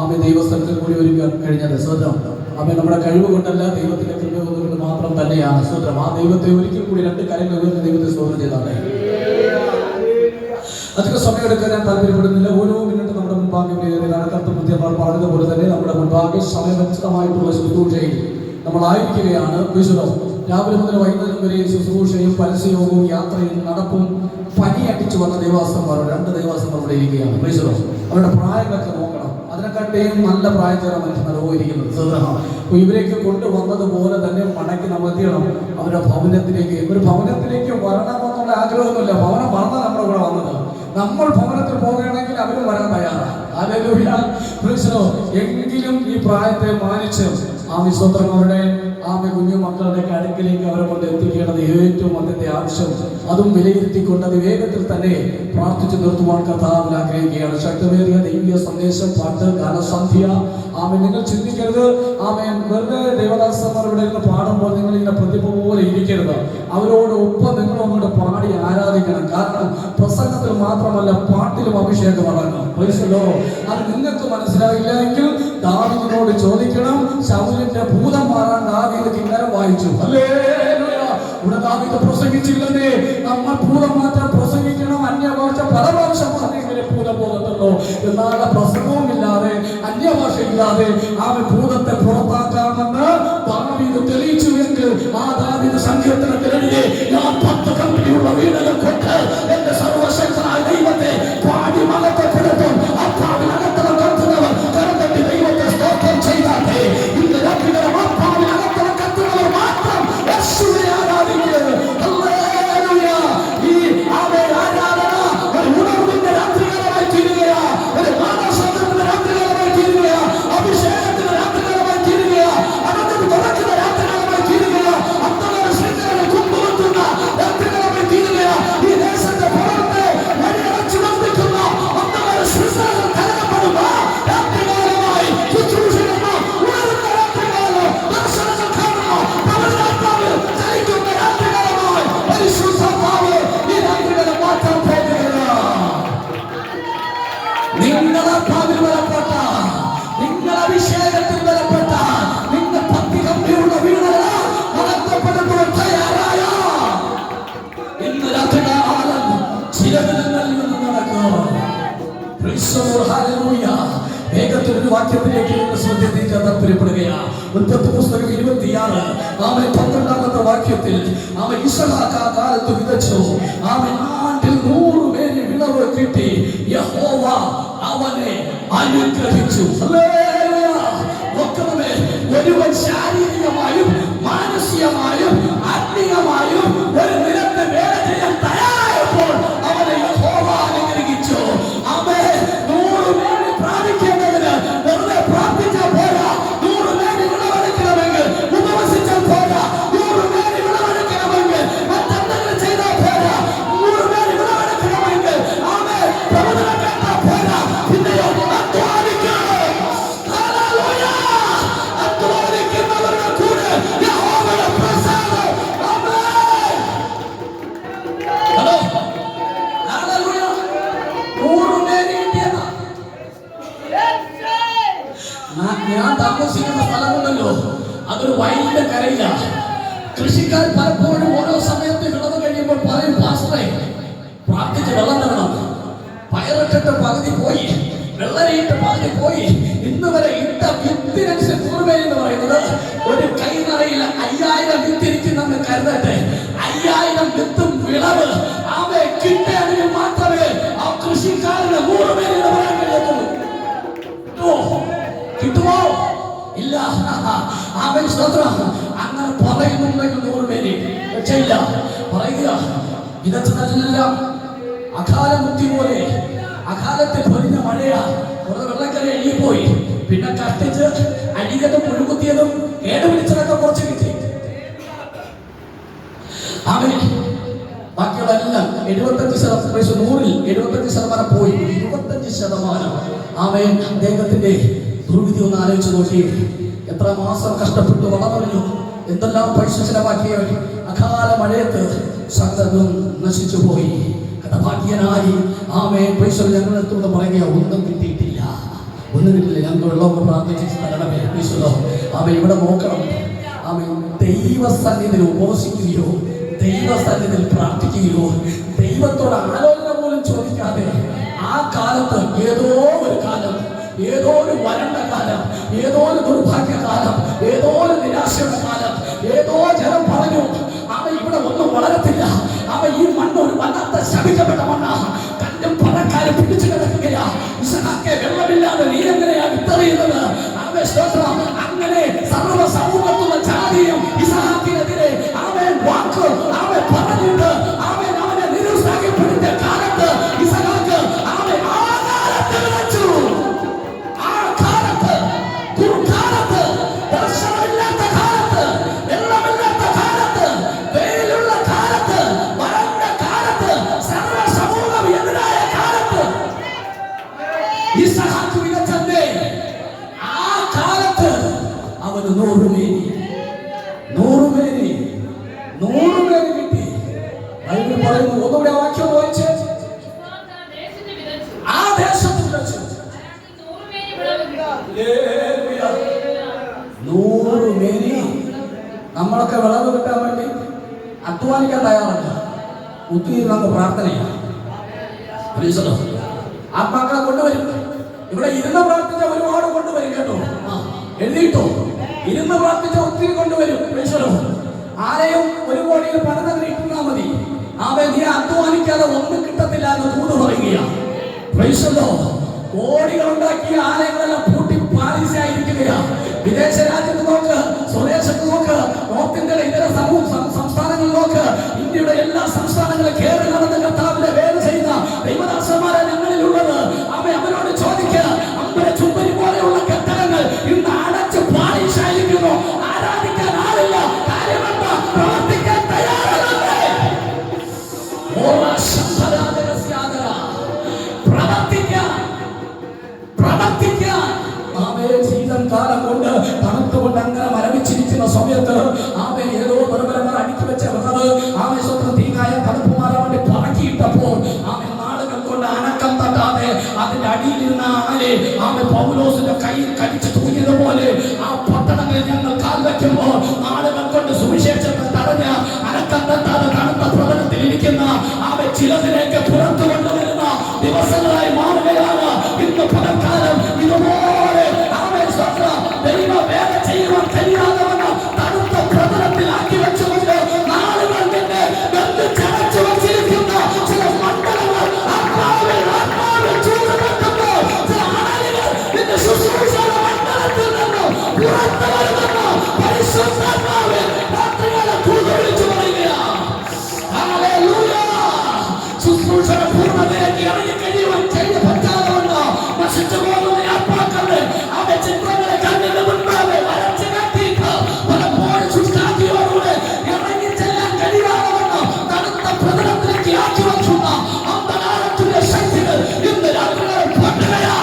ആമേ ദൈവസ്ഥലത്തിൽ കൂടി ഒരുക്കാൻ കഴിഞ്ഞത്. സ്വതം ആമേ നമ്മുടെ കഴിവ് കൊണ്ടല്ല, ദൈവത്തിന്റെ കൃപ കൊണ്ട് മാത്രം തന്നെയാണ്. സ്വതം ആ ദൈവത്തെ ഒരിക്കൽ കൂടി രണ്ട് കരങ്ങൾ ഉയർന്ന ദൈവത്തെ സ്തോത്രം ചെയ്താണേ. അധികം സമയം എടുക്കാൻ ഞാൻ താല്പര്യപ്പെടുന്നില്ല. ഓരോ മിനിറ്റ് നമ്മുടെ മുൻപാകെ കർത്തൃത്യമാർ പറഞ്ഞതുപോലെ തന്നെ നമ്മുടെ മുൻപാകെ സമയബന്ധിതമായിട്ടുള്ള ശുശ്രൂഷയിൽ നമ്മളായിരിക്കുകയാണ്. വിശുദ്ധം രാവിലെ മുതൽ വൈകുന്നേരം വരെ ശുശ്രൂഷയും പരസ്യയോഗവും യാത്രയും നടപ്പും പനിയടിച്ചു വന്ന ദൈവാസന്മാർ, രണ്ട് ദൈവാസന്മാർ ഇവിടെ ഇരിക്കുകയാണ്. വിശുദ്ധം അവരുടെ പ്രായങ്ങളൊക്കെ നോക്കണം. അതിനെക്കാട്ടിയും നല്ല പ്രായം ചേർന്ന മനുഷ്യന്മാർ പോയിരിക്കുന്നത്. അപ്പോൾ ഇവരെയൊക്കെ കൊണ്ടുവന്നതുപോലെ തന്നെ മടക്കി നമ്മൾ എത്തിയണം അവരുടെ ഭവനത്തിലേക്ക്. ഒരു ഭവനത്തിലേക്ക് വരണമെന്നുള്ള ആഗ്രഹമൊന്നുമില്ല. ഭവനം വന്ന നമ്മുടെ കൂടെ വന്നത്. നമ്മൾ ഭവനത്തിൽ പോകുകയാണെങ്കിൽ അവരും വരാൻ തയ്യാറാണ്. എങ്കിലും ഈ പ്രായത്തെ മാനിച്ച് ആമി സ്വന്തം അവരുടെ ആമി കുഞ്ഞു മക്കളുടെ അടുക്കിലേക്ക് അവരെ കൊണ്ട് എത്തിക്കേണ്ടത് ഏറ്റവും അന്നത്തെ ആവശ്യം. അതും വിലയിരുത്തിക്കൊണ്ട് അത് വേഗത്തിൽ തന്നെ പ്രാർത്ഥിച്ചു നിർത്തുവാൻ കർത്താവിൽ ആഗ്രഹിക്കുകയാണ്. ശക്തമേറിയ ദൈവീയ സന്ദേശം, പാട്ട്, ഗാനസന്ധ്യ. ആമേ നിങ്ങൾ ചിന്തിക്കരുത്. ആമേ വെറുതെ ദേവദാസന്മാർ ഇവിടെ ഇരുന്ന് പാടുമ്പോൾ നിങ്ങൾ ഇങ്ങനെ പ്രതിഭ പോലെ ഇരിക്കരുത്. അവരോട് ഒപ്പം നിങ്ങൾ അങ്ങോട്ട് പാടി ആരാധിക്കണം. കാരണം പ്രസംഗത്തിൽ മാത്രമല്ല പാട്ടിലും അഭിഷേകം നടക്കണം. അത് നിങ്ങൾക്ക് മനസ്സിലായില്ല എങ്കിൽ ദാവീദിനോട് ചോദിക്കണം. ശൗലിന്റെ ഭൂതം മാറാൻ ദാവീദ് കിന്നരം വായിച്ചു. ഇവിടെ ദാവീദ് പ്രസംഗിച്ചില്ലേ? നമ്മൾ ഭൂതം മാത്രം പ്രസംഗിക്കണം. അന്യഭാഷ പരഭാഷ പറഞ്ഞെങ്കിലേ ഭൂതം പോകത്തുള്ളൂ. എന്നാൽ പ്രസംഗവും ഇല്ലാതെ അന്യഭാഷ ഇല്ലാതെ ആ ഭൂതത്തെ പുറത്താക്കാമെന്ന് ദാവീദ് തെളിയിച്ചു എങ്കിൽ ആ ദാവീദ് സങ്കീർത്തനത്തിലെഴുതി ഞാൻ 10 കമ്പനിയുള്ള വീടുകൾ കൊണ്ട് എന്റെ സർവശക്തനായ ദൈവത്തെ പാടി മഹത്വപ്പെടുത്തും. അപ്പാവിനകത്തളം കത്തുന്നവർ കരതട്ടി ദൈവത്തെ സ്തോത്രം ചെയ്താട്ടെ. ഇന്ന് രാത്രികളും അപ്പാവിനകത്തളം കത്തുന്നവർ മാത്രം യേശുവിനെ ആരാധിക്കുന്നത്. ഈ ആരാധന ഒരു ഉണർവിന്റെ രാത്രികാലമായി തീരുകയാ, ഒരു മാനസാന്തരത്തിന്റെ രാത്രികാലമായി തീരുകയാ, അഭിഷേകത്തിന്റെ രാത്രികാലമായി തീരുകയാ, അനന്തം തുറക്കുന്ന രാത്രികാലമായി തീരുകയാ, അന്തര ശൃംഖലകൾ കുമ്പുകുത്തുന്ന രാത്രികാലമായി തീരുകയാ. ഈ ദേശത്തെ പുറത്തെ വഴിയടച്ചു വന്നിരിക്കുന്ന അന്തര ശൃംഖലകൾ തകരപ്പെടുന്ന രാത്രികാലമായി ശുശ്രൂഷിക്കുന്ന ഉണർന്ന രാത്രികാലം, ദർശനങ്ങൾ കാണുന്ന പവനാത്മാവിൽ ചലിക്കുന്ന രാത്രികാലമായി പരിശുദ്ധാത്മാവ് ഈ രാത്രികാലം മാറ്റാൻ പോകുകയാണ്. നിങ്ങളാത്മാവിൽ ബലപ്പെട്ട, നിങ്ങൾ അഭിഷേകത്തിൽ ബലപ്പെട്ട, നിങ്ങൾ 10 കമ്പനിയുള്ള വീടുകളാ നടത്തപ്പെടുമ്പോൾ തയ്യാറായ ഇന്ന് രാത്രികാലം ചിലതിൽ നിന്ന് നടക്കും. വേഗത്തിൽ ഒരു വാക്യത്തിലേക്ക് ശ്രദ്ധിക്കാൻ താല്പര്യപ്പെടുകയാണ്. ഉൽപ്പത്തി പുസ്തകം 26 12-ാമത്തെ വാക്യത്തിൽ അവൻ ഇസ്ഹാക്ക് ആ കാലത്ത് വിതച്ചു. അവൻ ആണ്ടിൽ 100 പേര് വിളവ് കിട്ടി. യഹോവ അവനെ അനുഗ്രഹിച്ചു. ഒരുവൻ ശാരീരികമായും മാനസികമായും ആത്മീയമായും ഒരു നിരത്തെ വേല ചെയ്യാൻ തയ്യാറായപ്പോൾ അവനെ യഹോവ അനുഗ്രഹിച്ചു. അവൻ 100 പേര് പ്രാപിക്കേണ്ടതിന് വെറുതെ പ്രാർത്ഥിച്ചാൽ പോരാ. 100 പേര് വിളവെടുക്കണമെങ്കിൽ ഉപവസിച്ചാൽ പോരാ. 100 പേര് വിളവെടുക്കണമെങ്കിൽ മറ്റെന്തെങ്കിലും ചെയ്താൽ പോരാ. 100 പേര് വിളവെടുക്കണമെങ്കിൽ അവൻ പ്രവചനം കേട്ടാൽ പോരാ. പിന്നെയോ അധ്വാനിക്കണം. അധ്വാനിക്കുന്നവരുടെ കൂടെ യഹോവയുടെ പ്രസാദം. Hello, hallelujah. 100 പേര് കിട്ടിയതാ. ഞാൻ താമസിക്കുന്ന സ്ഥലമുണ്ടല്ലോ, അതൊരു വയലിന്റെ കരയില്ല. കൃഷിക്കാർ പലപ്പോഴും ഓരോ സമയത്ത് വിളവ് കഴിയുമ്പോൾ പറയും, പാസ്റ്ററെ പ്രാർത്ഥിച്ച് വെള്ളം തരണം. പയറിട്ടിട്ട് പകുതി പോയി, വെള്ളരിയിട്ട് പകുതി പോയി. ഇന്ന് വരെ ഇട്ട വിത്തിനനുസരിച്ച് 100 പേര് എന്ന് പറയുന്നത് ഒരു കൈ നിറയിൽ 5000 വിത്ത് ഇരിക്കുന്നെന്ന് കരുതട്ടെ. 5000 വിത്തും വിളവ് അവ കിട്ടുകയാണെങ്കിൽ മാത്രമേ ആ കൃഷിക്കാരന് 100 പേര് എന്ന് പറയാൻ കഴിയത്തുള്ളൂ. കിട്ടുമോ? ഇല്ല. അവൻ സ്തോത്രം അങ്ങനെ പറയുന്നുണ്ടെങ്കിൽ 100 പേര് ചെയ്യില്ല. പറയുക വിതച്ചതെല്ലാം അകാലമുക്തി പോലെ അകാലത്തിൽ പൊരിഞ്ഞ മഴയാ. കുറേ വെള്ളക്കര എഴുതിപ്പോയി. പിന്നെ കഷ്ടിച്ച് അടിയതും പുഴുകുത്തിയതും കേടുപിടിച്ചതൊക്കെ കുറച്ച് കിട്ടി. അവൻ ബാക്കിയുള്ളതെല്ലാം 75% 100-ൽ 75% പോയി. 25% അവൻ അദ്ദേഹത്തിന്റെ ദുർവിധി ഒന്ന് ആലോചിച്ച് നോക്കി. എത്ര മാസം കഷ്ടപ്പെട്ടു വളർന്നു, എന്തെല്ലാം പൈസ ചെലവാക്കിയ അകാല മഴയത്ത് സകലതും നശിച്ചു പോയി. ഭാഗ്യനായി ആമേൻ. പൈസ ഞങ്ങളെടുത്തുകൊണ്ട് പറയുക ഒന്നും കിട്ടിയിട്ടില്ല. ഒന്നും കിട്ടില്ല. ഞങ്ങൾക്ക് വെള്ളമൊക്കെ പ്രാർത്ഥിച്ച് തരണമേ. ഈശോ അവ ഇവിടെ നോക്കണം. അവൻ ദൈവസന്നിധിയിൽ ഉപവസിക്കുകയോ ദൈവസന്നിധിയിൽ പ്രാർത്ഥിക്കുകയോ ദൈവത്തോട് ആലോചന പോലും ചോദിക്കാതെ ആ കാലത്ത് ഏതോ ഒരു കാലം, ഏതോ ഒരു വരണ്ട കാലം, ഏതോ ഒരു ദുർഭാഗ്യകാലം, ഏതോ ഒരു നിരാശയുടെ കാലം, ഏതോ ജനം പറഞ്ഞു അവ ഇവിടെ ഒന്നും വളരത്തില്ല, അവ ഈ മണ്ണ് ഒരു വല്ലാത്ത ശപിക്കപ്പെട്ട മണ്ണാ, കല്ലും പണക്കാരും പിടിച്ചു കിടക്കുകയാ, ഇസഹാക്കെ വെള്ളമില്ലാതെ നീ എങ്ങനെയാ വിത്തറിയുന്നത്? അങ്ങനെ സർവ സമൂഹത്തുള്ള ജാതിയും ഇസഹാക്കിനെതിരെ അവൻ വാക്ക് അവൻ പറഞ്ഞിട്ട് അവനെ നിരുത്സാഹപ്പെടുത്തിയ കാലത്ത് ഇസഹാക്ക് അവൻ ആകാരത്തെ വിളിച്ചു. ആ കാലത്ത്, ദുർകാലത്ത്, ദർശനമില്ലാത്ത കാലത്ത്, വെള്ളമില്ലാത്ത കാലത്ത്, വെയിലുള്ള കാലത്ത്, വരണ്ട കാലത്ത്, സർവ സമൂഹം എതിരായ കാലത്ത് ഇസഹാക്ക് വിതച്ചേ. ആ കാലത്ത് അവന് 100 മേനി കിട്ടി. ബൈബിൾ പറയുന്നു, ഒന്നുകൂടെ വാക്യം വായിച്ച്, ആ ദേശത്ത് വിതച്ചു 100 മേനി. നമ്മളൊക്കെ വിളവ് കിട്ടാൻ വേണ്ടി അധ്വാനിക്കാൻ തയ്യാറല്ല, ഒത്തിരി പ്രാർത്ഥനയാണ്. ആത്മാക്കളെ കൊണ്ടുവരും. ഇവിടെ ഇരുന്ന് പ്രാർത്ഥിച്ച ഒരുപാട് കൊണ്ടുവരും കേട്ടോ, എഴുതിയിട്ടോ. ഇരുന്ന് പ്രാർത്ഥിച്ച ഒത്തിരി കൊണ്ടുവരും. ആരെയും 1 കോടിയിൽ പണം തന്നെ ഇട്ടുന്നാ മതി. നീ അധ്വാനിക്കാതെ ഒന്നും കിട്ടത്തില്ല എന്ന് തൂത് പറയുകയാണ്. കോടികൾ ഉണ്ടാക്കിയ ആലയങ്ങളെല്ലാം പൂട്ടി പാരീസായിരിക്കുകയാണ്. വിദേശ രാജ്യത്ത് നോക്ക്, സ്വദേശത്ത് നോക്ക്, നോർത്ത് ഇന്ത്യയിലെ ഇതര സംസ്ഥാനങ്ങളിൽ നോക്ക്, ഇന്ത്യയുടെ എല്ലാ സംസ്ഥാനങ്ങളും കേരള നടന്ന കർത്താവിനെ വേല ചെയ്യുന്ന ദൈവദാസന്മാരെ ഞങ്ങളിലുള്ളത്. അവരോട് ചോദിക്കുക, അമ്പല ചുമ്പരി പോലെയുള്ള കെട്ടിടങ്ങൾ ഇന്ന് അടച്ച് പാരീസായിരിക്കുന്നു. ആരാധിക്കാൻ ആളില്ല. കാര്യമെന്താ? പ്രവർത്തിക്കാൻ തയ്യാറല്ലേ? പ്രവർത്തിക്കാൻ കാലം കൊണ്ട് തണുത്തുകൊണ്ട് അങ്ങനെ മരവിച്ചിരിക്കുന്ന സമയത്ത് ഏതോ ദുർബലന്മാർ അടുക്കി വെച്ച വിറവ് സ്വന്തം തീകായ തണുപ്പ് മാറാൻ വേണ്ടി പറക്കിയിട്ടപ്പോൾ നാളുകൾ കൊണ്ട് അനക്കം തട്ടാതെ അതിന്റെ അടിയിലിരുന്ന പൗലോസിന്റെ കയ്യിൽ കടിച്ചു തൂങ്ങിയതുപോലെ ആ പട്ടണങ്ങളിൽ ഞങ്ങൾ കാൽ വയ്ക്കുമ്പോൾ നാളുകൾ കൊണ്ട് സുവിശേഷത്തെ തടഞ്ഞ് അനക്കം തട്ടാതെ തണുത്ത പ്രകടനത്തിൽ ഇരിക്കുന്ന ചിലതിലേക്ക് പുറത്തു കൊണ്ടുവരുന്ന ദിവസങ്ങളായി മാറുകയാണ്. ഇന്ന് പലക്കാലം ഇതുപോലെ ദൈവ വേല ചെയ്യുവാൻ കഴിയാതെ വന്ന തണുത്ത പ്രതലത്തിലാക്കി വെച്ചുകൊണ്ട് നാളുകൾ തന്നെ ബന്ധിച്ചടച്ചു വച്ചിരിക്കുന്ന ചില മണ്ഡലങ്ങൾ ആത്മാവിൽ ചൂടുപെട്ടുമ്പോൾ ചില ആളുകൾ ഇന്ന് ശുശ്രൂഷയുടെ മണ്ഡലത്തിൽ നിന്ന് പുറത്തു വരുമെന്ന് പരിശുദ്ധാത്മാവിൽ രാത്രികളെ വിളിച്ചു പറയുകയാണ്. ശുശ്രൂഷയുടെ പൂർണ്ണതയിലേക്ക് ഇറങ്ങി കഴിയുവാൻ ചെയ്ത് പറ്റാതെ വന്ന നശിച്ചു പോകുന്ന ആത്മാക്കളുടെ അവരുടെ ചിത്രങ്ങളെ കണ്ണിന് മുൻപാകെ വരച്ചു കെട്ടിയിട്ട് പലപ്പോഴും ശുഷ്കാന്തിയോടുകൂടെ ഇറങ്ങി ചെല്ലാൻ കഴിയാതെ വന്ന തണുത്ത പ്രതലത്തിലേക്ക് ആക്കി വയ്ക്കുന്ന അന്ധകാരത്തിന്റെ ശക്തികൾ ഇന്ന് രാത്രികളെ പറ്റുകയാ.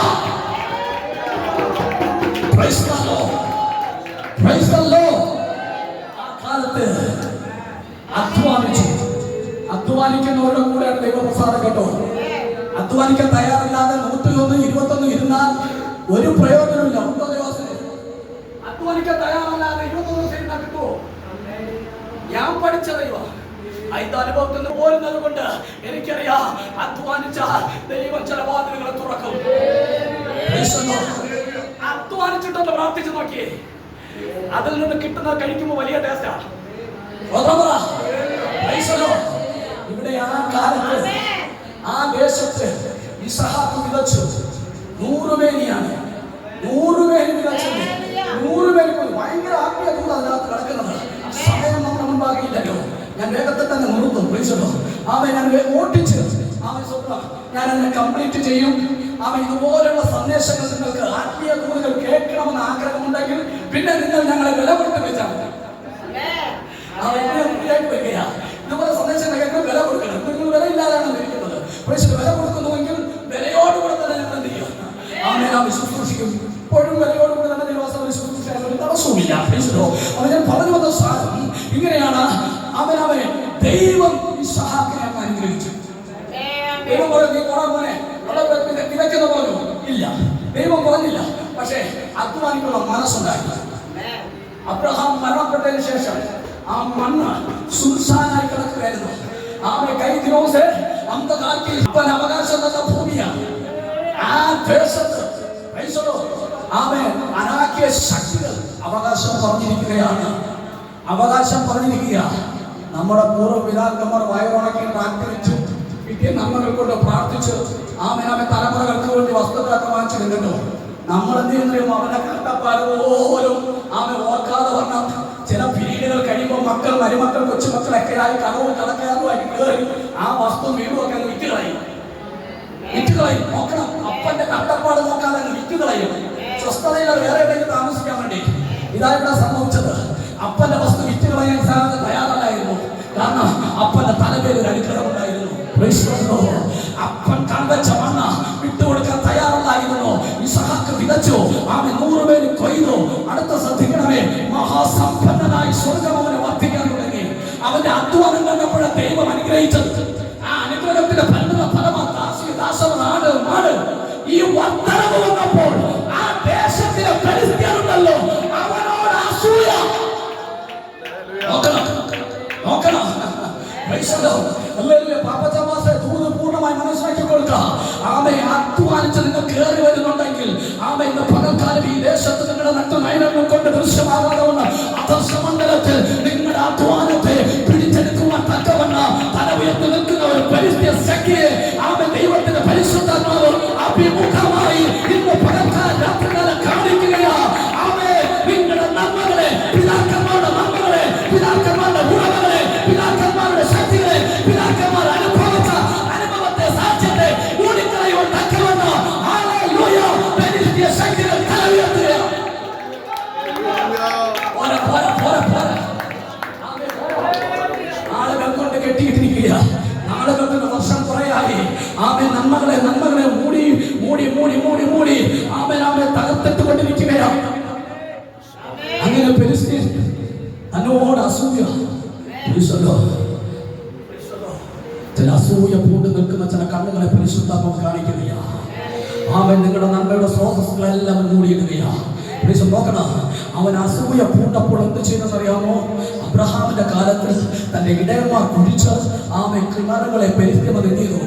ആ കാലത്ത് അധ്വാനിക്കുന്നവരുടെ കൂടെയാണ് ദൈവപ്രസാദം കേട്ടോ. അധ്വാനിക്കാൻ തയ്യാറില്ലാതെ 101, 21 ഇരുന്നാൽ ഒരു പ്രയോജനമില്ല. അധ്വാനിക്കാൻ തയ്യാറല്ലാതെ 21 ഇരുന്നാൽ കിട്ടുമോ? ഞാൻ പഠിച്ച ദൈവം അനുഭവത്തിൽ നിന്ന് പോരുന്നത് കൊണ്ട് എനിക്കറിയാം, അധ്വാനിച്ചാൽ ദൈവം ചില വാതിലുകളെ തുറക്കും. അധ്വാനിച്ചിട്ടൊന്ന് പ്രാർത്ഥിച്ചു നോക്കിയേ, അതിൽ നിന്ന് കിട്ടുന്നത് കഴിക്കുമ്പോൾ വലിയ ടേസ്റ്റാണ്. ഇവിടെ ആ കാലത്ത് ആ ദേശത്ത് ഇസഹാക്ക് വിതച്ചു 100 മേനിയാണ്. 100 മേനി വിതച്ചത് 100 മേനി പോയി. ഭയങ്കര ആത്മീയത അതിനകത്ത് കിടക്കുന്നത്. സമയം നമ്മുടെ മുൻപാകെ ഇല്ലല്ലോ. ഞാൻ വേഗത്തിൽ തന്നെ നിർത്തും. ഞാൻ ഓട്ടിച്ച് ഞാൻ അതിനെ കംപ്ലീറ്റ് ചെയ്യും. ഇതുപോലുള്ള സന്ദേശങ്ങൾ നിങ്ങൾക്ക് ആത്മീയ കൂടുതൽ കേൾക്കണമെന്ന് ആഗ്രഹമുണ്ടെങ്കിൽ പിന്നെ നിങ്ങൾ ഞങ്ങളെ വില കൊടുത്ത് വെച്ചാൽ ഇതുപോലെ സന്ദേശങ്ങൾ കേൾക്കാൻ വില കൊടുക്കണം. നിങ്ങൾ വിലയില്ലാതാണ് ഇരിക്കുന്നത്. വില കൊടുക്കുന്നുവെങ്കിൽ വിലയോടുകൂടെ തന്നെ ഞങ്ങൾ എന്ത് ചെയ്യും? ശുശ്രൂഷിക്കും. ഇപ്പോഴും വിലയോടുകൂടെ തന്നെ ദിവസം ശുശ്രൂഷിക്കാൻ ഒരു തടസ്സവുമില്ല. ഞാൻ പറഞ്ഞു വന്ന സാധനം ഇങ്ങനെയാണ്. അവൻ ദൈവം ഇസ്ഹാക്കിനെ അനുഗ്രഹിച്ചു. ദൈവം പറഞ്ഞു, നീ പോടാ മോനെ, വിതയ്ക്കുന്ന പോലും ഇല്ല. ദൈവം പറഞ്ഞില്ല. പക്ഷേ അധ്വാനിക്കുള്ള മനസ്സുണ്ടായി. അബ്രഹാം മരണപ്പെട്ടതിന് ശേഷം ആ മണ്ണ് സുൻസാനായി കിടക്കുകയായിരുന്നു. ആമേ കൈ ദിവസേ അന്ധകാരത്തിൽ അപ്പൻ അവകാശം തന്ന ഭൂമിയാണ്. ആ ദേശത്ത് ആമേ അനാക്കിയ ശക്തികൾ അവകാശം പറഞ്ഞിരിക്കുകയാണ്. അവകാശം പറഞ്ഞിരിക്കുക. നമ്മുടെ പൂർവ്വപിതാക്കന്മാർ വയറുണക്കി പ്രാർത്ഥിച്ചു, പിറ്റേ നന്മകൾ കൊണ്ട് പ്രാർത്ഥിച്ചു. ആമേ തലമുറകൾക്ക് വേണ്ടി വസ്തുക്കളൊക്കെ വാങ്ങിച്ചിരുന്നല്ലോ. നമ്മൾ എന്ത് ചെയ്യുന്നു? അവനെ കണ്ടപ്പാട് പോലും ആമെ ഓർക്കാതെ വരണം. ചില പീരീഡുകൾ കഴിയുമ്പോൾ മക്കൾ, മരുമക്കൾ, കൊച്ചുമക്കളൊക്കെ ആയി കടവും കടക്കാറുമായി കയറി ആ വസ്തു വീടുമൊക്കെ വിറ്റുകളയും. നോക്കണം, അപ്പന്റെ കട്ടപ്പാട് നോക്കാതെ വിറ്റുകളയും. സ്വസ്ഥതയിൽ വേറെ എവിടെയെങ്കിലും താമസിക്കാൻ വേണ്ടി. ഇതായിട്ടാ സംഭവിച്ചത്. അപ്പന്റെ വസ്തു വിറ്റുകളയാൻ തയ്യാറല്ലായിരുന്നു. കാരണം അപ്പന്റെ തലവേലൊരു അനുഗ്രഹം ഉണ്ടായിരുന്നു. അപ്പൻ കണ്ടച്ച മണ്ണ വിട്ടുകൊടുക്കാൻ തയ്യാറല്ലായിരുന്നു. ഇസഹാക്ക് വിതച്ചു, അവൻ 100 പേര് കൊയ്തു. അടുത്ത ശ്രദ്ധിക്കണമേ, മഹാസമ്പന്നനായി സ്വർഗം അവനെ വർദ്ധിക്കാൻ തുടങ്ങി. അവന്റെ അധ്വാനം കണ്ടപ്പോഴാണ് ദൈവം അനുഗ്രഹിച്ചത്. ആ അനുഗ്രഹത്തിന്റെ നാട് ഈ വർദ്ധനവ് വന്നപ്പോൾ ആ ദേശത്തിലെ പരിസ്ഥിതിയുണ്ടല്ലോ, അവനോട് അസൂയ. നോക്കണം പൂർണ്ണമായി മനസ്സിലാക്കി കൊടുക്കുക. ആമേ അധ്വാനിച്ച് നിങ്ങൾ കയറി വരുന്നുണ്ടെങ്കിൽ ആമേ ഇന്ന് പകൽക്കാലം ഈ ദേശത്ത് നിങ്ങളുടെ നഗ്നനയനങ്ങൾ കൊണ്ട് ദൃശ്യമാകാതെ അദർശമണ്ഡലത്തിൽ നിങ്ങളുടെ അധ്വാനത്തെ പിടിച്ചെടുക്കുവാൻ തക്കവണ്ണം തല ഉയർത്തി നിൽക്കുന്ന ഒരു പരിസ്ഥിതി ശക്തിയെ ആമേ ദൈവത്തിന്റെ പരിശുദ്ധാത്മാവ് അഭിമുഖമായി ഇന്ന് പകൽക്കാലം രാത്രികാലം കാണിക്കുകയാ. ആമേ നിങ്ങളുടെ നന്മകളെ, പിതാക്കന്മാരുടെ നന്മകളെ, പിതാക്കന്മാരുടെ ഗുണങ്ങളെ, പിതാക്കന്മാരുടെ ശക്തികളെ, പിതാക്കന്മാർ അനുഭവിച്ച അനുഭവത്തെ, സാക്ഷ്യത്തെ മൂടിക്കളയുവാൻ തക്കവണ്ണം ഹല്ലേലൂയ പരിസ്ഥിതി ശക്തികൾ തല ഉയർത്തുകയാണ്. ആളുകൾ കൊണ്ട് കെട്ടിയിട്ടിരിക്കുക. ആളുകൾക്ക് വർഷം കുറയായി ആമേ നന്മകളെ മൂടി മൂടി മൂടി മൂടി മൂടി ആമേ തകർത്തിട്ട് കൊണ്ടിരിക്കുകയാണ്. അങ്ങനെ പരിസ്ഥിതി തന്നോട് അസൂയ, ചില അസൂയ പൂണ്ട് നിൽക്കുന്ന ചില കണ്ണുകളെ പരിശുദ്ധാത്മാവ് കാണിക്കുകയാണ്. അവൻ നിങ്ങളുടെ നന്മയുടെ സ്രോതസ്സുകളെല്ലാം മൂടിയിടുകയാണ്. നോക്കണം, അവൻ അസൂയ പൂണ്ടപ്പോൾ എന്ത് ചെയ്തെന്നറിയാമോ? അബ്രഹാമിന്റെ കാലത്ത് തന്റെ ഇടയന്മാർ കുഴിച്ച് ആമെ കിണറുകളെ പെരുത്തിയത് എന്ത് ചെയ്തു?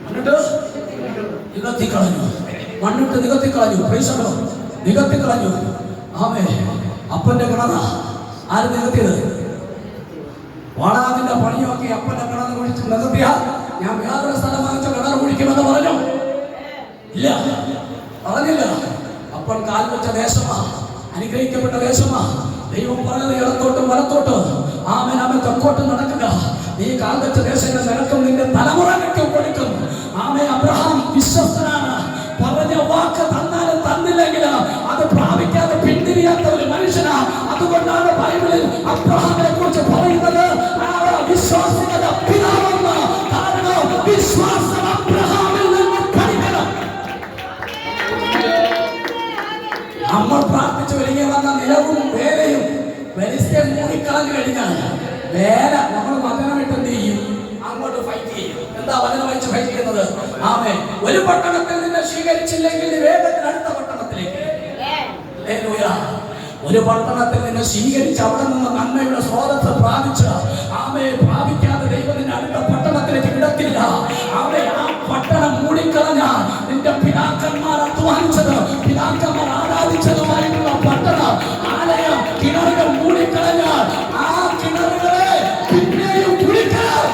എന്നിട്ട് നികത്തിക്കളഞ്ഞു. മണ്ണിട്ട് നികത്തിക്കളഞ്ഞു. നികത്തിക്കളഞ്ഞു. ആമേ അപ്പന്റെ കിണറ ആര് നികത്തിയത്? വാടാതിന്റെ പണിയൊക്കെ അപ്പന്റെ കിണർ കുഴിച്ച് നികത്തിയാൽ ഞാൻ വേറൊരു സ്ഥലം വാങ്ങിച്ച കിണർ കുഴിക്കുമെന്ന് പറഞ്ഞു? ഇല്ല, പറഞ്ഞില്ല. അപ്പൻ കാൽ വെച്ച ദേശമാ, അനുഗ്രഹിക്കപ്പെട്ട ദേശമാ. ദൈവം പറഞ്ഞത് ഇടത്തോട്ടും വലത്തോട്ടും ആമേൻ തെക്കോട്ടും നടക്കുക. നീ കാൽ വെച്ച ദേശങ്ങൾ നിനക്കും നിന്റെ തലമുറകൾക്കും കൊടുക്കും. ആമേ അബ്രഹാം വിശ്വസ്തനാണ്. പറഞ്ഞ വാക്ക് തന്നാലും തന്നില്ലെങ്കിലും അത് പ്രാപിക്കാതെ പിന്തിരിയാത്ത ഒരു മനുഷ്യനാ. അതുകൊണ്ടാണ് ബൈബിളിൽ അബ്രഹാമിനെ കുറിച്ച് പറയുന്നത് വിശ്വാസികളുടെ പിതാവെന്ന്. കാരണം വിശ്വാസം അബ്രഹാമിൽ നിന്ന് പഠിക്കണം. നമ്മൾ പ്രാർത്ഥിച്ചു ഒരുങ്ങി വന്ന നിലവും വേലയും വെരിസ്റ്റേ മൂടിക്കളഞ്ഞു കഴിഞ്ഞാൽ വേല നമ്മൾ വചനമിട്ട് എന്ത് ചെയ്യും? അങ്ങോട്ട് ഫൈറ്റ് ചെയ്യും. എന്താ വചനം വായിച്ച് ഫൈറ്റ് ചെയ്യുന്നത്? ആമേ ഒരു പട്ടണത്തിൽ നിന്നെ സ്വീകരിച്ചില്ലെങ്കിൽ വേഗത്തിൽ അടുത്ത പട്ടണത്തിലേക്ക്. ഒരു പട്ടണത്തിൽ നിന്നെ സ്വീകരിച്ച് അവിടെ നിന്ന് നന്മയുടെ സ്രോതസ് പ്രാപിച്ച് ആമേ പ്രാപിക്കാതെ ദൈവത്തിന്റെ അടുത്ത പട്ടണത്തിലേക്ക് വിടത്തില്ല. ആമേ ആ പട്ടണം മൂടിക്കളഞ്ഞ നിന്റെ പിതാക്കന്മാർ അധ്വാനിച്ചത്, പിതാക്കന്മാർ ആരാധിച്ചതുമായിട്ടുള്ള പട്ടണം, ആലയം, കിണറുകൾ മൂടിക്കളഞ്ഞാൽ ആ കിണറുകളെ പിന്നെയും കുടിക്കണം.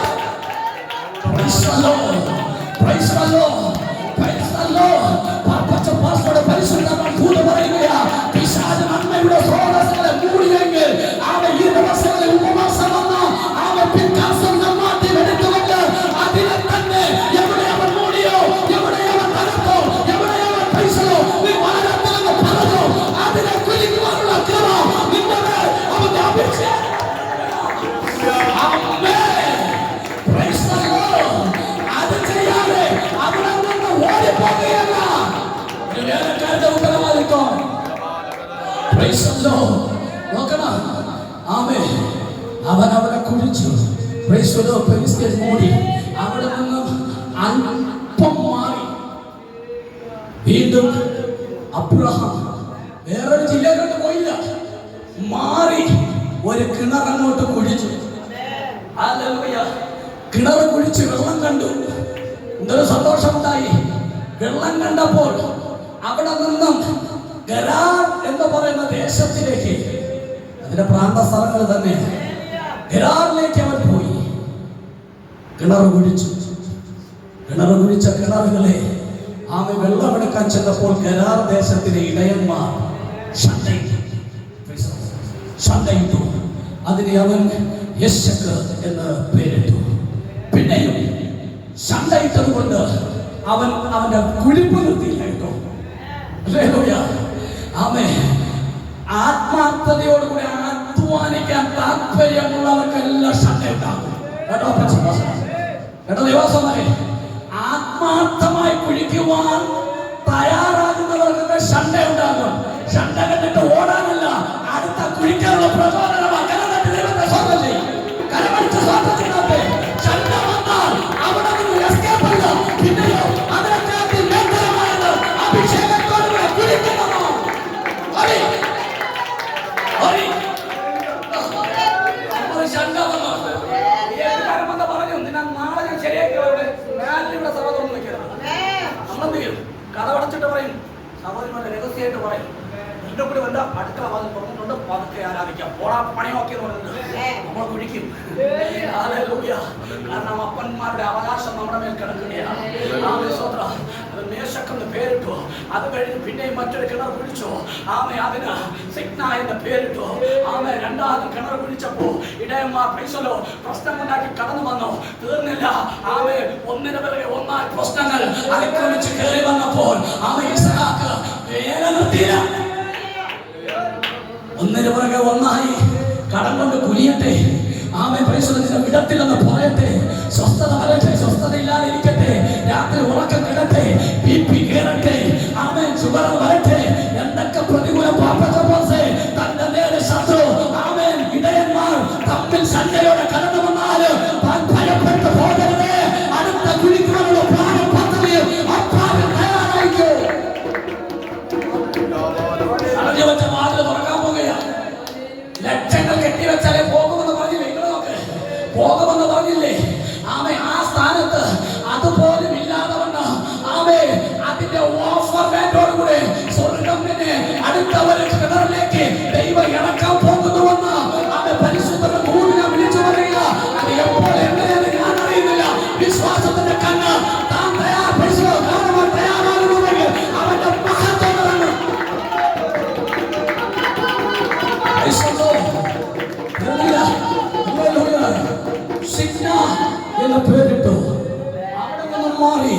പരിശുദ്ധമായ പറയുകയാ, പിശാച് നന്മയുടെ സ്രോതസ്സുകളെ മൂടിയെങ്കിൽ അവൻ ഈ ദിവസങ്ങളിൽ ഉപവാസം വന്ന അവൻ പിൻകാസം മാറ്റി എടുത്തുകൊണ്ട് അതിനെ തന്നെ എവിടെ അവൻ മൂടിയോ, എവിടെ അവൻ തകർത്തോ, എവിടെ അവൻ പൈസയോ നീ വളരത്തിലെന്ന് പറഞ്ഞു അതിനെ കുലിക്കുവാനുള്ള ക്രമം നിന്റെ അവന്റെ അപേക്ഷ. അത് ചെയ്യാതെ അവിടെ നിന്ന് ഓടിപ്പോകുകയല്ല വേലക്കാരുടെ ഉത്തരവാദിത്വം. നോക്കണം, ആമേ അവൻ അവനെ കുഴിച്ചു മൂടി അവിടെ നിന്ന് അല്പം മാറി വീണ്ടും അബ്രഹാം വേറൊരു ജില്ലയിലോട്ട് പോയില്ല, മാറി ഒരു കിണറങ്ങോട്ട് കുഴിച്ചു. ഹല്ലേലൂയ. കിണർ കുഴിച്ച് വെള്ളം കണ്ടു. എന്തൊരു സന്തോഷമുണ്ടായി. വെള്ളം കണ്ടപ്പോൾ അവിടെ നിന്നും ഗരാർ എന്ന് പറയുന്ന ദേശത്തിലേക്ക്, അതിന്റെ പ്രാന്ത സ്ഥലങ്ങൾ തന്നെ, ഗരാറിലേക്ക് അവൻ പോയി. കിണർ കുഴിച്ചു. കിണർ കുഴിച്ച കിണറുകളെ വെള്ളമെടുക്കാൻ ചെന്നപ്പോൾ ഗരാർ ദേശത്തിലെ ഇടയന്മാർ ഷണ്ടയിട്ടു. അതിനെ അവൻ യെശക്ക് എന്ന് പേരിട്ടു. പിന്നെയും ഷണ്ടയിട്ടത് കൊണ്ട് അവൻ അവന്റെ കുഴിപ്പ് നിർത്തിയില്ല കേട്ടോ. ആത്മാർത്ഥതയോടുകൂടി അധ്വാനിക്കാൻ താല്പര്യമുള്ളവർക്കെല്ലാം ഷണ്ടയുണ്ടാകും കേട്ടോ. കേട്ടോ ദേവാസന്മാരെ, ആത്മാർത്ഥമായി കുഴിക്കുവാൻ തയ്യാറാകുന്നവർക്ക് ഷണ്ട ഉണ്ടാകും. ഷണ്ട കണ്ടിട്ട് ഓടാനല്ല, അടുത്ത കുഴിക്കാനുള്ള പ്രചോദനമാണ്. കരമടിച്ച സ്വാതന്ത്ര്യത്തെ ഷണ്ട വന്നാൽ അവിടെ നിന്ന് എസ്കേപ്പ് ഇല്ല. പിന്നെയോ അതിനകത്ത് മേഖലമായത് അഭിഷേകത്തോടുകൂടെ കുഴിക്കുന്നതാണ്. ഷണ്ട വന്നു പറഞ്ഞു, നിന്നെ നാളെ ഞാൻ ശരിയാക്കി ഞാനിവിടെ സഭ തുറന്നു നിൽക്കുന്നത്. നമ്മളെന്ത് ചെയ്യും? കഥവടച്ചിട്ട് പറയും, സഹോദരന്മാരുടെ രഹസ്യമായിട്ട് പറയും, എന്റെ കൂടി വല്ല അടുക്കള വാതിൽ തുറന്നിട്ടുണ്ട്, പതുക്കെ ആരാധിക്കാം, പോടാ പണിയൊക്കെ നമ്മൾ കുഴിക്കും. കാരണം അപ്പന്മാരുടെ അവകാശം നമ്മുടെ മേൽ കിടക്കുകയാണ്. മേശക്കെന്ന് പേരിട്ടു. അത് കഴിഞ്ഞ് പിന്നെയും മറ്റൊരു കിണർ കുഴിച്ചു. അതിന് സിഗ്ന എന്ന് പേരിട്ടു. രണ്ടാമത് കിണർ കുഴിച്ചപ്പോ ഇടയന്മാർ പൈസലോ പ്രശ്നമുണ്ടാക്കി കടന്നു വന്നു. തീർന്നില്ല. ഒന്നിനു പിറകെ ഒന്നായി പ്രശ്നങ്ങൾ അതിക്രമിച്ച് കയറി വന്നപ്പോൾ ഇസ്ഹാക്ക് വേല നിർത്തിയില്ല. ഒന്നിനു പിറകെ ഒന്നായി കടം കൊണ്ട് കുനിയട്ടെ, പരിശോധന വിടത്തില്ലെന്ന് പറയട്ടെ, സ്വസ്ഥത വരട്ടെ, സ്വസ്ഥത ഇല്ലാതെ ഇരിക്കട്ടെ, രാത്രി ഉറക്കം കിടട്ടെ, BP കയറട്ടെ, ഷുഗർ വരട്ടെ, എന്തൊക്കെ പ്രതികൂല തന്റെ നേരെ ശത്രു ഇടയന്മാർ തമ്മിൽ സന്ധ്യയോടെ കടന്നു വന്നാല് ഭയപ്പെട്ട് പോകരുത്. അടുത്ത കുഴിക്കുവാനുള്ള പ്ലാനും പദ്ധതിയും അപ്പാവിൽ തയ്യാറായിക്കോ. അടഞ്ഞു വെച്ച വാതിൽ തുറക്കാൻ പോകുകയാ. ലക്ഷങ്ങൾ കെട്ടിവെച്ചാലേ പോകുമെന്ന് പറഞ്ഞില്ലേ? പോകുമെന്ന് പറഞ്ഞില്ലേ? ആ സ്ഥാനത്ത് അതുപോലും ഇല്ലാതെ വന്ന അതിന്റെ ഓഫർ വേണ്ടോടുകൂടെ സ്വർഗം പിന്നെ അടുത്തവരെ കിണറിലേക്ക് ദൈവം ഇറക്കാൻ പോകുന്നുവെന്ന് പരിശുദ്ധ ഭൂമിനെ വിളിച്ചു പറയുക. അത് എപ്പോൾ എങ്ങനെയെന്ന് ഞാൻ അറിയുന്നില്ല. വിശ്വാസത്തിന്റെ കണ്ണ് താൻ തയ്യാറാകുന്നുവെങ്കിൽ അവന്റെ മഹത്വമാണ്. സിഗ്ന എന്ന് പേരിട്ടു. അവിടെ നിന്നും മാറി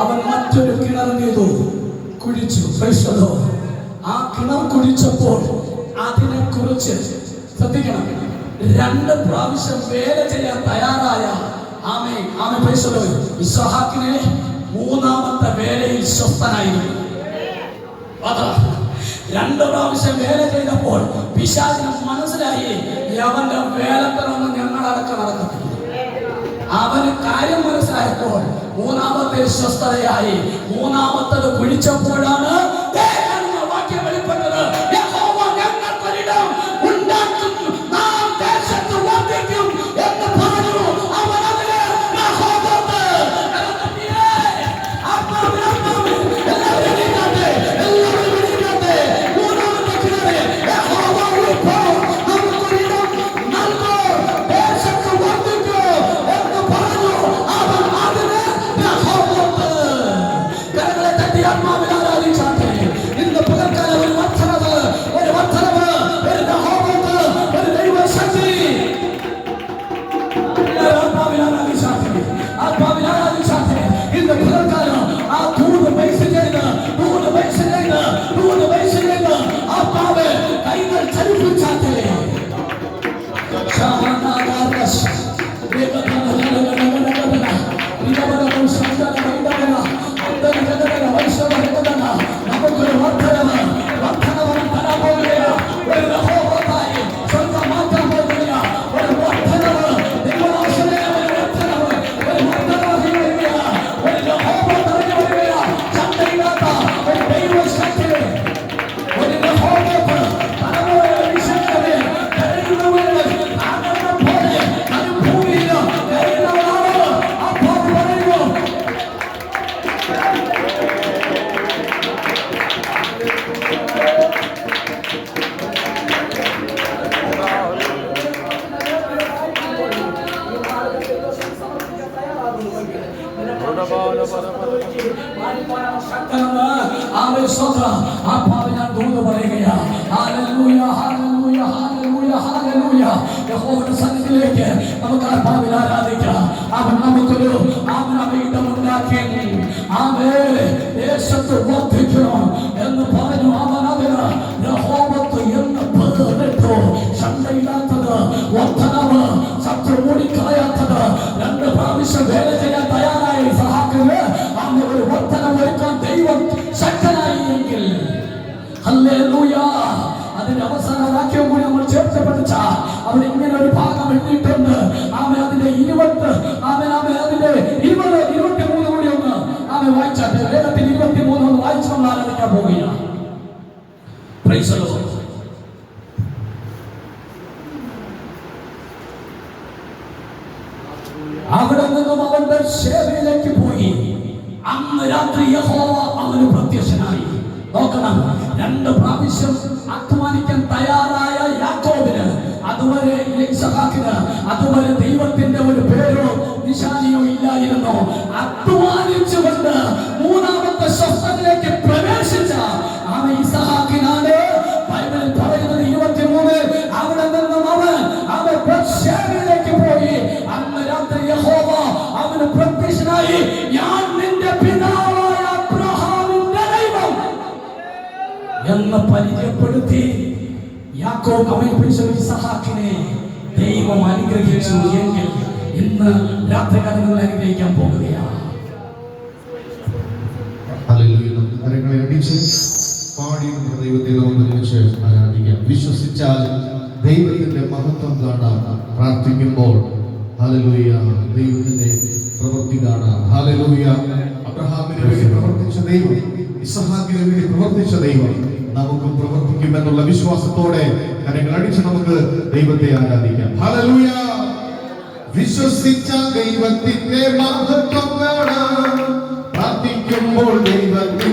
അവൻ മറ്റൊരു കിണർ ചെയ്തു, കുഴിച്ചു. ആ കിണർ കുഴിച്ചപ്പോൾ അതിനെ കുറിച്ച് ശ്രദ്ധിക്കണം. 2 പ്രാവശ്യം വേല ചെയ്യാൻ തയ്യാറായ ഇസ്ഹാക്കിനെ മൂന്നാമത്തെ വേലയിൽ സ്വസ്ഥനായിരുന്നു. 2 പ്രാവശ്യം വേല ചെയ്തപ്പോൾ പിശാചിന് മനസ്സിലായി, അവന്റെ വേലത്തിനൊന്നും ഞങ്ങളടക്കം നടക്കത്തില്ല. അവന് കാര്യം മനസ്സിലായപ്പോൾ മൂന്നാമത്തെ സ്വസ്ഥതയായി. മൂന്നാമത്തത് കുഴിച്ചപ്പോഴാണ് വാക്യം വെളിപ്പെട്ടത്. യഹോവ ഞങ്ങൾക്കൊരിടം ഉണ്ടാക്കും, നാം ദേശത്ത് വസിക്കും എന്ന് പറഞ്ഞു. അവൻ അതിനെ ആത്മാവ് ഞാൻ ദൂത് പറയുകയാ. Hallelujah, hallelujah, hallelujah, hallelujah. യഹോവയുടെ സന്നിധിയിലേക്ക് നമുക്ക് ആത്മാവിൽ ആരാധിക്കാം. അവൻ നമുക്കൊരു ഇടമുണ്ടാക്കി ദേശത്ത് വർദ്ധിക്കണം എന്ന് പറഞ്ഞു. അവൻ അതിന് യഹോവത്ത് എന്ന് പേരിട്ടു. ശണ്ടയില്ലാത്തത് വർദ്ധനവ്, ശത്രു ഓടിക്കളയാത്തത്, 2 പ്രാവശ്യം വേല ചെയ്യാൻ തയ്യാറായ ഇസഹാക്കിന് അവന് ഒരു വർദ്ധനവ് ഒരുക്കാൻ ദൈവം ശക്തനായി എങ്കിൽ ഹല്ലേലൂയ. അതിന്റെ അവസാന വാക്യവും കൂടി നമ്മൾ ചേർത്ത് പഠിച്ചാൽ അവിടെ ഇങ്ങനെ ഒരു ഭാഗം എഴുതിയിട്ടുണ്ട്. അതിന്റെ 23 കൂടി ഒന്ന് വായിച്ചാട്ടെ. വേദത്തിൽ 23 ഒന്ന് വായിച്ച് നമ്മൾ ആരാധിക്കാൻ പോവുകയാണ്. Praise the Lord. അവിടെ നിന്നും അവൻ ബേർശേബയിലേക്ക് പോയി. അന്ന് രാത്രി യഹോവ അവന് പ്രത്യക്ഷനായി. നോക്കണം, 2 പ്രാവശ്യം അധ്വാനിക്കാൻ തയ്യാറായ യാക്കോബിന്, അതുവരെ ഇസഹാക്കിന്, അതുവരെ ദൈവത്തിന്റെ ഒരു പേരോ നിശാനിയോ ഇല്ലായിരുന്നു. അധ്വാനിച്ചുകൊണ്ട് 3ാമത്തെ സ്വസ്ഥതയിലേക്ക് പ്രവേശിച്ച ഇസഹാക്കിനാണ് ബൈബിളിൽ പറയുന്നത്. 23 അവിടെ നിന്നും അവൻ ബേർശേബയിലേക്ക് പോയി. അന്ന് രാത്രി യഹോവ അവന് പ്രത്യക്ഷനായി. ഞാൻ നിന്റെ പിതാവായ അബ്രഹാമിന്റെ ദൈവം എന്ന് പരിചയപ്പെടുത്തി. യാക്കോബ് ഇസഹാക്കിനെ ദൈവം അനുഗ്രഹിച്ചു എങ്കിൽ ഇന്ന് രാത്രികാലങ്ങൾ അനുഗ്രഹിക്കാൻ പോകുകയാണ്. ദൈവത്തെ ഒരുമിച്ച് ആരാധിക്കാം. വിശ്വസിച്ചാൽ ദൈവത്തിന്റെ മഹത്വം കാണാം. പ്രാർത്ഥിക്കുമ്പോൾ ഹല്ലേലൂയ, ദൈവത്തിന്റെ പ്രവൃത്തി കാണാം. ഹല്ലേലൂയ. അബ്രഹാമിന് വേണ്ടി പ്രവർത്തിച്ച ദൈവം, ഇസഹാക്കിന് വേണ്ടി പ്രവർത്തിച്ച ദൈവം നമുക്കും പ്രവർത്തിക്കുമെന്നുള്ള വിശ്വാസത്തോടെ കരങ്ങൾ അടിച്ച് നമുക്ക് ദൈവത്തെ ആരാധിക്കാം. ഹല്ലേലൂയ. വിശ്വസിച്ച ദൈവത്തിന്റെ മഹത്വം കാണാം. പ്രാർത്ഥിക്കുമ്പോൾ ദൈവത്തെ